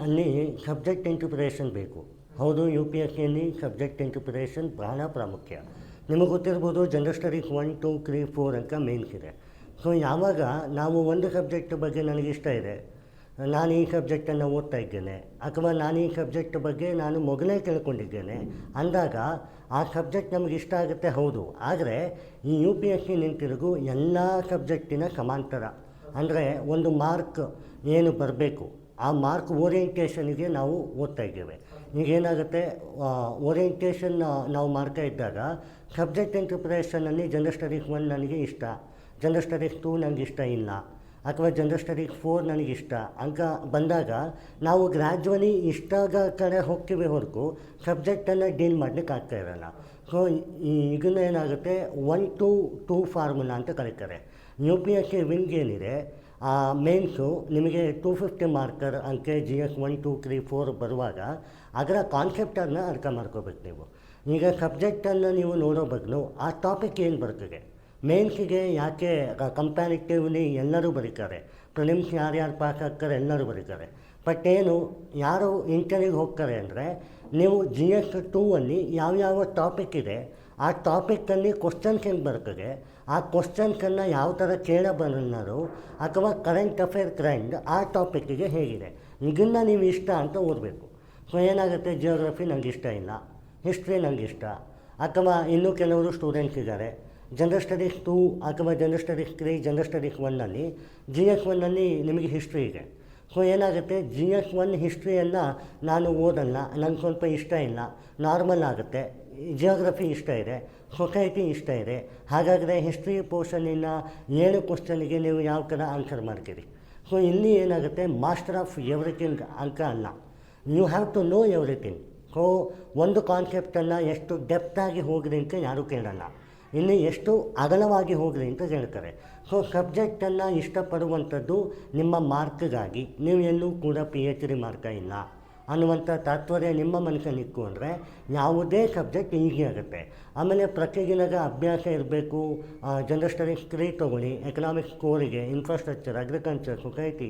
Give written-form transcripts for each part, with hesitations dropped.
ಅಲ್ಲಿ subject interpretation ಬೇಕು. ಹೌದು, ಯು ಪಿ ಎಸ್ ಸಿಯಲ್ಲಿ ಸಬ್ಜೆಕ್ಟ್ ಇಂಟರ್ಪ್ರಿಟೇಷನ್ ಬಹಳ ಪ್ರಾಮುಖ್ಯ. ನಿಮಗೆ ಗೊತ್ತಿರ್ಬೋದು, ಜನರಲ್ ಸ್ಟಡೀಸ್ 1, 2, 3, 4 ಅಂತ ಮೇನ್ಸ್ ಇದೆ. ಸೊ ಯಾವಾಗ ನಾವು ಒಂದು ಸಬ್ಜೆಕ್ಟ್ ಬಗ್ಗೆ ನನಗಿಷ್ಟ ಇದೆ, ನಾನು ಈ ಸಬ್ಜೆಕ್ಟನ್ನು ಓದ್ತಾ ಇದ್ದೇನೆ, ಅಥವಾ ನಾನು ಈ ಸಬ್ಜೆಕ್ಟ್ ಬಗ್ಗೆ ನಾನು ಮೊದಲೇ ತಿಳ್ಕೊಂಡಿದ್ದೇನೆ ಅಂದಾಗ ಆ ಸಬ್ಜೆಕ್ಟ್ ನಮಗೆ ಇಷ್ಟ ಆಗುತ್ತೆ. ಹೌದು, ಆದರೆ ಈ ಯು ಪಿ ಎಸ್ ಸಿ ನಿಂತಿರೋದು ಎಲ್ಲ ಸಬ್ಜೆಕ್ಟಿನ ಸಮಾಂತರ. ಅಂದರೆ ಒಂದು ಮಾರ್ಕ್ ಏನು ಬರಬೇಕು, ಆ ಮಾರ್ಕ್ ಓರಿಯೆಂಟೇಷನ್ಗೆ ನಾವು ಓದ್ತಾ ಇದ್ದೇವೆ. ಈಗೇನಾಗುತ್ತೆ, ಓರಿಯೆಂಟೇಷನ್ ನಾವು ಮಾಡ್ತಾ ಇದ್ದಾಗ ಸಬ್ಜೆಕ್ಟ್ ಇಂಟರ್ಪ್ರಿಟೇಷನಲ್ಲಿ ಜನರಲ್ ಸ್ಟಡೀಸ್ 1 ನನಗೆ ಇಷ್ಟ, ಜನರಲ್ ಸ್ಟಡೀಸ್ 2 ನನಗೆ ಇಷ್ಟ ಇಲ್ಲ, ಅಥವಾ ಜನರಲ್ ಸ್ಟಡೀಸ್ 4 ನನಗಿಷ್ಟ ಅಂತ ಬಂದಾಗ ನಾವು ಗ್ರ್ಯಾಜುವಲಿ ಇಷ್ಟಾಗ ಕಡೆ ಹೋಗ್ತೀವಿ ಹೊರತು ಸಬ್ಜೆಕ್ಟನ್ನು ಡೀಲ್ ಮಾಡಲಿಕ್ಕೆ ಆಗ್ತಾ ಇರೋಲ್ಲ. ಸೊ ಇದನ್ನ ಏನಾಗುತ್ತೆ, 1 to 2 ಫಾರ್ಮುಲಾ ಅಂತ ಕರೀತಾರೆ. U P S C wing ಏನಿದೆ, ಆ ಮೇನ್ಸು ನಿಮಗೆ 250 ಮಾರ್ಕರ್ ಅಂಕೆ GS 1, 2, 3, 4 ಬರುವಾಗ ಅದರ ಕಾನ್ಸೆಪ್ಟನ್ನು ಅರ್ಥ ಮಾಡ್ಕೋಬೇಕು ನೀವು. ಈಗ ಸಬ್ಜೆಕ್ಟನ್ನು ನೀವು ನೋಡೋ ಬದಲು ಆ ಟಾಪಿಕ್ ಏನು ಬರ್ತದೆ, ಮೇನ್ಸಿಗೆ ಯಾಕೆ ಕಂಪ್ಯಾರಿಟಿವ್ಲಿ ಎಲ್ಲರೂ ಬರೀತಾರೆ, ಪ್ರಿಲಿಮ್ಸ್ ಯಾರ್ಯಾರು ಪಾಸ್ ಆಗ್ತಾರೆ ಎಲ್ಲರೂ ಬರೀತಾರೆ. ಬಟ್ ಏನು, ಯಾರು ಇಂಟರ್ವ್ಯೂಗೆ ಹೋಗ್ತಾರೆ ಅಂದರೆ ನೀವು GS 2 ಅಲ್ಲಿ ಯಾವ್ಯಾವ ಟಾಪಿಕ್ ಇದೆ ಆ ಟಾಪಿಕ್ಕಲ್ಲಿ ಕ್ವಶನ್ಸ್ ಹೆಂಗೆ ಬರ್ತದೆ, ಆ ಕ್ವಶನ್ಸನ್ನು ಯಾವ ಥರ ಕೇಳಬಲ್ಲರು, ಅಥವಾ ಕರೆಂಟ್ ಅಫೇರ್ ಟ್ರೆಂಡ್ ಆ ಟಾಪಿಕ್ಕಿಗೆ ಹೇಗಿದೆ, ಇದನ್ನು ನೀವು ಇಷ್ಟ ಅಂತ ಓದಬೇಕು. ಸೊ ಏನಾಗುತ್ತೆ, ಜಿಯೋಗ್ರಫಿ ನನಗೆ ಇಷ್ಟ ಇಲ್ಲ, ಹಿಸ್ಟ್ರಿ ನನಗೆ ಇಷ್ಟ, ಅಥವಾ ಇನ್ನೂ ಕೆಲವರು ಸ್ಟೂಡೆಂಟ್ಸ್ ಇದ್ದಾರೆ ಜನರಲ್ ಸ್ಟಡೀಸ್ 2 ಅಥವಾ ಜನರಲ್ ಸ್ಟಡೀಸ್ 3, ಜನರಲ್ ಸ್ಟಡೀಸ್ 1ನಲ್ಲಿ GS 1ನಲ್ಲಿ ನಿಮಗೆ ಹಿಸ್ಟ್ರಿ ಇದೆ. ಸೊ ಏನಾಗುತ್ತೆ, GS 1 ಹಿಸ್ಟ್ರಿಯನ್ನು ನಾನು ಓದಲ್ಲ, ನನಗೆ ಸ್ವಲ್ಪ ಇಷ್ಟ ಇಲ್ಲ, ನಾರ್ಮಲ್ ಆಗುತ್ತೆ. ಜಿಯೋಗ್ರಫಿ ಇಷ್ಟ ಇದೆ, ಸೊಸೈಟಿ ಇಷ್ಟ ಇದೆ, ಹಾಗಾದರೆ ಹಿಸ್ಟ್ರಿ ಪೋರ್ಷನಿನ 7 ಕ್ವಶನ್ಗೆ ನೀವು ಯಾವ ಥರ ಆನ್ಸರ್ ಮಾಡ್ತೀರಿ. ಸೊ ಇಲ್ಲಿ ಏನಾಗುತ್ತೆ, ಮಾಸ್ಟರ್ ಆಫ್ ಎವ್ರಿಥಿಂಗ್ ಅಂತ ಅಲ್ಲ, you have to know everything. So ಒಂದು ಕಾನ್ಸೆಪ್ಟನ್ನು ಎಷ್ಟು ಡೆಪ್ತಾಗಿ ಹೋಗ್ರಿ ಅಂತ ಯಾರೂ ಕೇಳಲ್ಲ, ಇಲ್ಲಿ ಎಷ್ಟು ಅಗಲವಾಗಿ ಹೋಗ್ರಿ ಅಂತ ಹೇಳ್ತಾರೆ. ಸೊ ಸಬ್ಜೆಕ್ಟನ್ನು ಇಷ್ಟಪಡುವಂಥದ್ದು ನಿಮ್ಮ ಮಾರ್ಕ್ಗಾಗಿ, ನೀವು ಎಲ್ಲೂ ಕೂಡ PhD ಮಾಡ್ತಾ ಇಲ್ಲ ಅನ್ನುವಂಥ ತಾತ್ಪರ್ಯ ನಿಮ್ಮ ಮನಸ್ಸಲ್ಲಿತ್ತು ಅಂದರೆ ಯಾವುದೇ ಸಬ್ಜೆಕ್ಟ್ ಈಸಿ ಆಗುತ್ತೆ. ಆಮೇಲೆ ಪ್ರತಿದಿನದ ಅಭ್ಯಾಸ ಇರಬೇಕು. ಜನರಲ್ ಸ್ಟಡೀಸ್ 3 ತೊಗೊಳ್ಳಿ, ಎಕನಾಮಿಕ್ಸ್ ಕೋರಿಗೆ, ಇನ್ಫ್ರಾಸ್ಟ್ರಕ್ಚರ್, ಅಗ್ರಿಕಲ್ಚರ್, ಸೊಸೈಟಿ,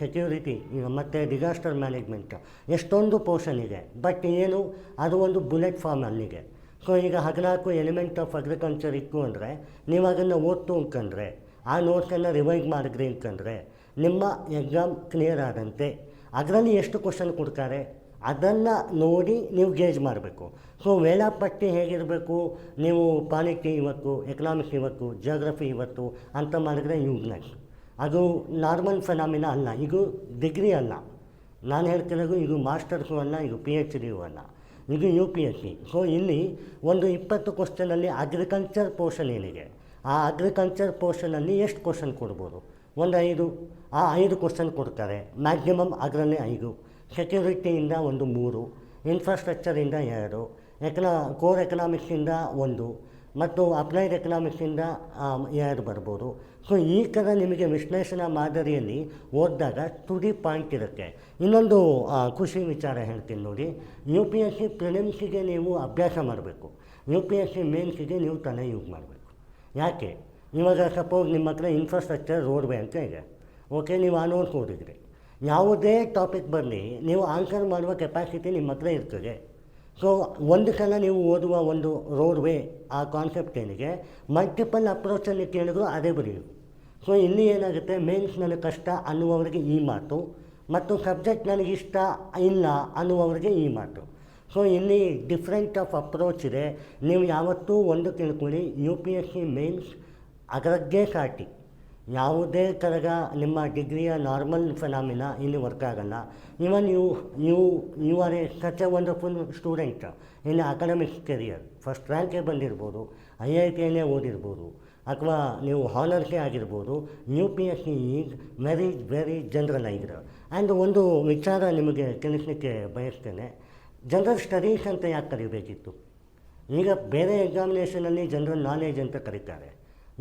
ಸೆಕ್ಯೂರಿಟಿ ಮತ್ತು ಡಿಸಾಸ್ಟರ್ ಮ್ಯಾನೇಜ್ಮೆಂಟ್, ಎಷ್ಟೊಂದು ಪೋರ್ಷನ್ ಇದೆ. ಬಟ್ ಏನು, ಅದು ಒಂದು ಬುಲೆಟ್ ಫಾರ್ಮ್ ಅಲ್ಲಿಗೆ. ಸೊ ಈಗ 14 ಎಲಿಮೆಂಟ್ ಆಫ್ ಅಗ್ರಿಕಲ್ಚರ್ ಇತ್ತು ಅಂದರೆ ನೀವು ಅದನ್ನು ಓದ್ತು ಅಂತಂದರೆ, ಆ ನೋಟ್ಸನ್ನು ರಿವೈಸ್ ಮಾಡಿದ್ರಿ ಅಂತಂದರೆ ನಿಮ್ಮ ಎಕ್ಸಾಮ್ ಕ್ಲಿಯರ್ ಆದಂತೆ. ಅದರಲ್ಲಿ ಎಷ್ಟು ಕ್ವಶನ್ ಕೊಡ್ತಾರೆ ಅದನ್ನು ನೋಡಿ ನೀವು ಗೇಜ್ ಮಾಡಬೇಕು. ಸೊ ವೇಳಾಪಟ್ಟಿ ಹೇಗಿರಬೇಕು, ನೀವು ಪಾಲಿಟಿ ಇವತ್ತು, ಎಕನಾಮಿಕ್ಸ್ ಇವತ್ತು, ಜಿಯೋಗ್ರಫಿ ಇವತ್ತು ಅಂತ ಮಾಡಿದ್ರೆ ಯೂಸ್ಲೆಸ್. ಅದು ನಾರ್ಮಲ್ ಫೆನಾಮಿನ ಅಲ್ಲ, ಇದು ಡಿಗ್ರಿ ಅಲ್ಲ. ನಾನು ಹೇಳ್ತಿರೋದು ಇದು ಮಾಸ್ಟರ್ಸು ಅಲ್ಲ, ಇದು PhD ಅಲ್ಲ, ಇದು U P S C. So ಇಲ್ಲಿ ಒಂದು 20 ಕ್ವಶನಲ್ಲಿ ಅಗ್ರಿಕಲ್ಚರ್ ಪೋರ್ಷನ್ ಏನಿದೆ, ಆ ಅಗ್ರಿಕಲ್ಚರ್ ಪೋರ್ಷನಲ್ಲಿ ಎಷ್ಟು ಕ್ವಶನ್ ಕೊಡ್ಬೋದು, ಒಂದು 5, ಆ 5 ಕ್ವಶನ್ ಕೊಡ್ತಾರೆ ಮ್ಯಾಕ್ಸಿಮಮ್. ಅದರಲ್ಲೇ 5, ಸೆಕ್ಯೂರಿಟಿಯಿಂದ ಒಂದು 3, ಇನ್ಫ್ರಾಸ್ಟ್ರಕ್ಚರಿಂದ 2, ಕೋರ್ ಎಕನಾಮಿಕ್ಸಿಂದ 1 ಮತ್ತು ಅಪ್ಲೈಡ್ ಎಕನಾಮಿಕ್ಸಿಂದ 2 ಬರ್ಬೋದು. ಸೊ ಈ ಥರ ನಿಮಗೆ ವಿಶ್ಲೇಷಣಾ ಮಾದರಿಯಲ್ಲಿ ಓದಿದಾಗ ಟು ದಿ ಪಾಯಿಂಟ್ ಇರುತ್ತೆ. ಇನ್ನೊಂದು ಖುಷಿ ವಿಚಾರ ಹೇಳ್ತೀನಿ ನೋಡಿ, ಯು ಪಿ ಎಸ್ ಸಿ ಪ್ರಿಲಿಮ್ಸಿಗೆ ನೀವು ಅಭ್ಯಾಸ ಮಾಡಬೇಕು, ಯು ಪಿ ಎಸ್ ಸಿ ಮೇನ್ಸಿಗೆ ನೀವು ತಲೆ ಯೂಸ್ ಮಾಡಬೇಕು. ಯಾಕೆ, ಇವಾಗ ಸಪೋಸ್ ನಿಮ್ಮ ಹತ್ರ ಇನ್ಫ್ರಾಸ್ಟ್ರಕ್ಚರ್ ರೋಡ್ವೇ ಅಂತ ಇದೆ, ಓಕೆ, ನೀವು ಆ ನೋಟ್ಸ್ ಓದಿದ್ರಿ, ಯಾವುದೇ ಟಾಪಿಕ್ ಬರಲಿ ನೀವು ಆನ್ಸರ್ ಮಾಡುವ ಕೆಪಾಸಿಟಿ ನಿಮ್ಮ ಹತ್ರ ಇರ್ತದೆ. ಸೊ ಒಂದು ಸಲ ನೀವು ಓದುವ ಒಂದು ರೋಡ್ವೇ ಆ ಕಾನ್ಸೆಪ್ಟ್ ಏನಿಗೆ ಮಲ್ಟಿಪಲ್ ಅಪ್ರೋಚಲ್ಲಿ ಕೇಳಿದ್ರು ಅದೇ ಬರೆಯೋದು. ಸೊ ಇಲ್ಲಿ ಏನಾಗುತ್ತೆ, ಮೇನ್ಸ್ ನನಗೆ ಕಷ್ಟ ಅನ್ನುವವರಿಗೆ ಈ ಮಾತು, ಮತ್ತು ಸಬ್ಜೆಕ್ಟ್ ನನಗಿಷ್ಟ ಇಲ್ಲ ಅನ್ನುವವರಿಗೆ ಈ ಮಾತು. ಸೊ ಇಲ್ಲಿ ಡಿಫ್ರೆಂಟ್ ಆಫ್ ಅಪ್ರೋಚ್ ಇದೆ. ನೀವು ಯಾವತ್ತೂ ಒಂದು ತಿಳ್ಕೊಳ್ಳಿ, U P S C mains ಅದರದ್ದೇ ಸಾಟಿ. ಯಾವುದೇ ಥರದ ನಿಮ್ಮ ಡಿಗ್ರಿಯ ನಾರ್ಮಲ್ ಫೆನಾಮಿನ ಇಲ್ಲಿ ವರ್ಕ್ ಆಗಲ್ಲ. Even you are a such a wonderful student in academics career, first ರ್ಯಾಂಕೇ ಬಂದಿರ್ಬೋದು, IITಯಲ್ಲೇ ಓದಿರ್ಬೋದು, ಅಥವಾ ನೀವು ಹಾನರ್ಸೇ ಆಗಿರ್ಬೋದು. U P S C is very very generalised. And ಒಂದು ವಿಚಾರ ನಿಮಗೆ ತಿಳಿಸ್ಲಿಕ್ಕೆ ಬಯಸ್ತೇನೆ, ಜನರಲ್ ಸ್ಟಡೀಸ್ ಅಂತ ಯಾಕೆ ಕರಿಬೇಕಿತ್ತು? ಈಗ ಬೇರೆ ಎಕ್ಸಾಮಿನೇಷನಲ್ಲಿ ಜನರಲ್ ನಾಲೆಜ್ ಅಂತ ಕರೀತಾರೆ,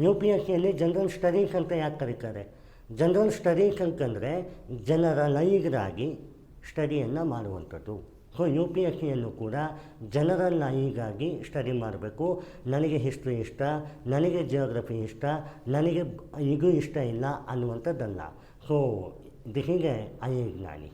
ಯು ಪಿ ಎಸ್ ಸಿಯಲ್ಲಿ ಜನರಲ್ ಸ್ಟಡೀಸ್ ಅಂತ ಯಾಕೆ ಕರೀತಾರೆ? ಜನರಲ್ ಸ್ಟಡೀಸ್ ಅಂತಂದರೆ ಜನರಲೈಸ್ಡಾಗಿ ಸ್ಟಡಿಯನ್ನು ಮಾಡುವಂಥದ್ದು. ಸೊ ಯು ಪಿ ಎಸ್ ಸಿಯಲ್ಲೂ ಕೂಡ ಜನರಲೈಗಾಗಿ ಸ್ಟಡಿ ಮಾಡಬೇಕು. ನನಗೆ ಹಿಸ್ಟ್ರಿ ಇಷ್ಟ, ನನಗೆ ಜಿಯೋಗ್ರಫಿ ಇಷ್ಟ, ನನಗೆ ಇದು ಇಷ್ಟ ಇಲ್ಲ ಅನ್ನುವಂಥದ್ದಲ್ಲ. So this is a ಅವಿಜ್ಞಾನಿ.